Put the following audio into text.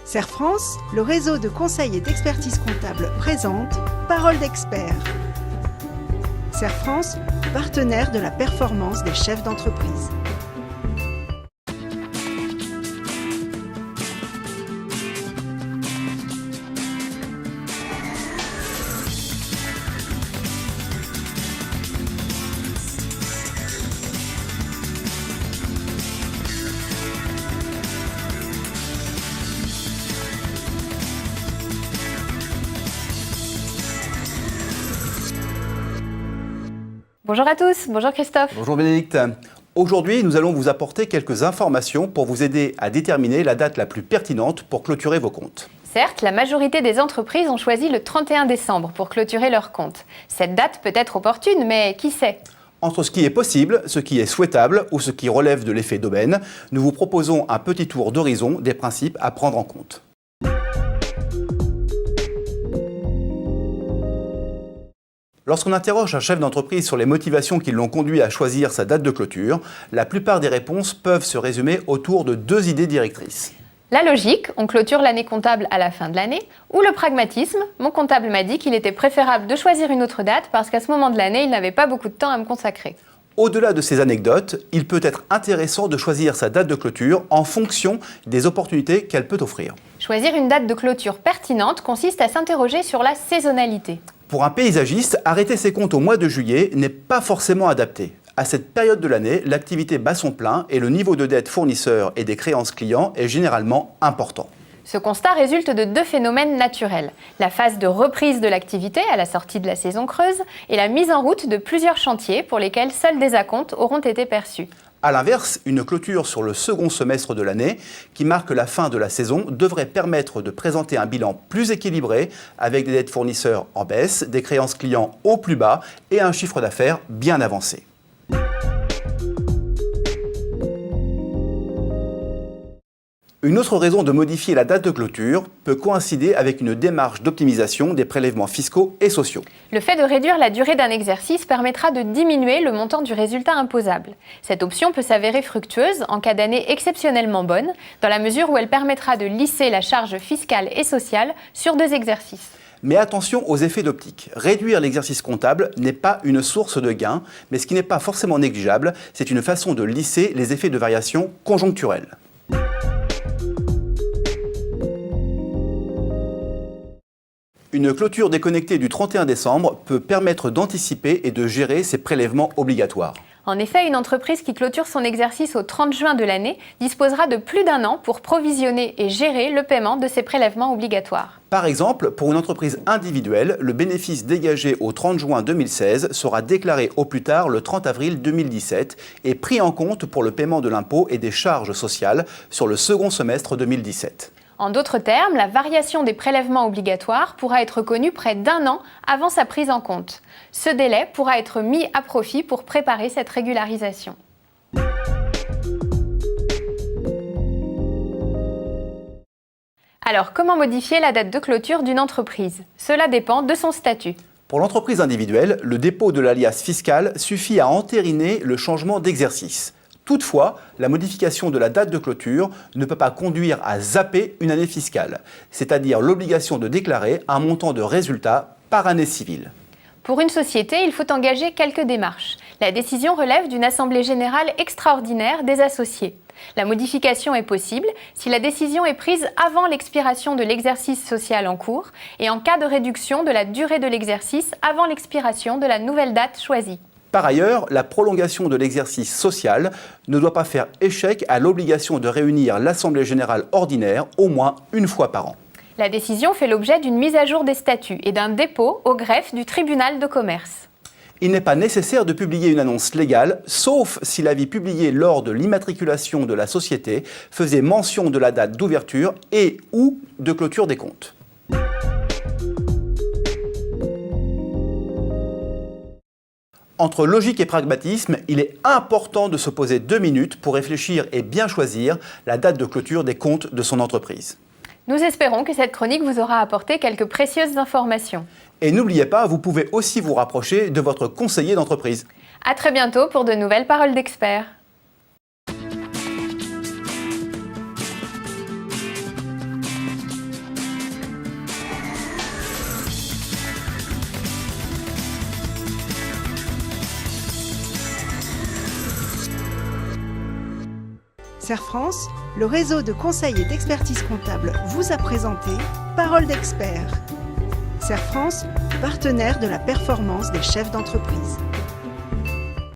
Serre France, le réseau de conseil et d'expertise comptable présente Parole d'expert. Serre France, partenaire de la performance des chefs d'entreprise. Bonjour à tous, bonjour Christophe. Bonjour Bénédicte. Aujourd'hui, nous allons vous apporter quelques informations pour vous aider à déterminer la date la plus pertinente pour clôturer vos comptes. Certes, la majorité des entreprises ont choisi le 31 décembre pour clôturer leurs comptes. Cette date peut être opportune, mais qui sait ? Entre ce qui est possible, ce qui est souhaitable ou ce qui relève de l'effet d'aubaine, nous vous proposons un petit tour d'horizon des principes à prendre en compte. Lorsqu'on interroge un chef d'entreprise sur les motivations qui l'ont conduit à choisir sa date de clôture, la plupart des réponses peuvent se résumer autour de deux idées directrices. La logique, on clôture l'année comptable à la fin de l'année, ou le pragmatisme, mon comptable m'a dit qu'il était préférable de choisir une autre date parce qu'à ce moment de l'année, il n'avait pas beaucoup de temps à me consacrer. Au-delà de ces anecdotes, il peut être intéressant de choisir sa date de clôture en fonction des opportunités qu'elle peut offrir. Choisir une date de clôture pertinente consiste à s'interroger sur la saisonnalité. Pour un paysagiste, arrêter ses comptes au mois de juillet n'est pas forcément adapté. À cette période de l'année, l'activité bat son plein et le niveau de dette fournisseur et des créances clients est généralement important. Ce constat résulte de deux phénomènes naturels. La phase de reprise de l'activité à la sortie de la saison creuse et la mise en route de plusieurs chantiers pour lesquels seuls des acomptes auront été perçus. A l'inverse, une clôture sur le second semestre de l'année, qui marque la fin de la saison, devrait permettre de présenter un bilan plus équilibré avec des dettes fournisseurs en baisse, des créances clients au plus bas et un chiffre d'affaires bien avancé. Une autre raison de modifier la date de clôture peut coïncider avec une démarche d'optimisation des prélèvements fiscaux et sociaux. Le fait de réduire la durée d'un exercice permettra de diminuer le montant du résultat imposable. Cette option peut s'avérer fructueuse en cas d'année exceptionnellement bonne, dans la mesure où elle permettra de lisser la charge fiscale et sociale sur 2 exercices. Mais attention aux effets d'optique. Réduire l'exercice comptable n'est pas une source de gain, mais ce qui n'est pas forcément négligeable, c'est une façon de lisser les effets de variation conjoncturelle. Une clôture déconnectée du 31 décembre peut permettre d'anticiper et de gérer ses prélèvements obligatoires. En effet, une entreprise qui clôture son exercice au 30 juin de l'année disposera de plus d'1 an pour provisionner et gérer le paiement de ses prélèvements obligatoires. Par exemple, pour une entreprise individuelle, le bénéfice dégagé au 30 juin 2016 sera déclaré au plus tard le 30 avril 2017 et pris en compte pour le paiement de l'impôt et des charges sociales sur le second semestre 2017. En d'autres termes, la variation des prélèvements obligatoires pourra être connue près d'1 an avant sa prise en compte. Ce délai pourra être mis à profit pour préparer cette régularisation. Alors, comment modifier la date de clôture d'une entreprise ? Cela dépend de son statut. Pour l'entreprise individuelle, le dépôt de l'alias fiscal suffit à entériner le changement d'exercice. Toutefois, la modification de la date de clôture ne peut pas conduire à zapper une année fiscale, c'est-à-dire l'obligation de déclarer un montant de résultat par année civile. Pour une société, il faut engager quelques démarches. La décision relève d'une assemblée générale extraordinaire des associés. La modification est possible si la décision est prise avant l'expiration de l'exercice social en cours et en cas de réduction de la durée de l'exercice avant l'expiration de la nouvelle date choisie. Par ailleurs, la prolongation de l'exercice social ne doit pas faire échec à l'obligation de réunir l'Assemblée générale ordinaire au moins une fois par an. La décision fait l'objet d'une mise à jour des statuts et d'un dépôt au greffe du tribunal de commerce. Il n'est pas nécessaire de publier une annonce légale, sauf si l'avis publié lors de l'immatriculation de la société faisait mention de la date d'ouverture et ou de clôture des comptes. Entre logique et pragmatisme, il est important de se poser 2 minutes pour réfléchir et bien choisir la date de clôture des comptes de son entreprise. Nous espérons que cette chronique vous aura apporté quelques précieuses informations. Et n'oubliez pas, vous pouvez aussi vous rapprocher de votre conseiller d'entreprise. À très bientôt pour de nouvelles paroles d'experts. Serre France, le réseau de conseil et d'expertise comptable vous a présenté Parole d'expert. Serre France, partenaire de la performance des chefs d'entreprise.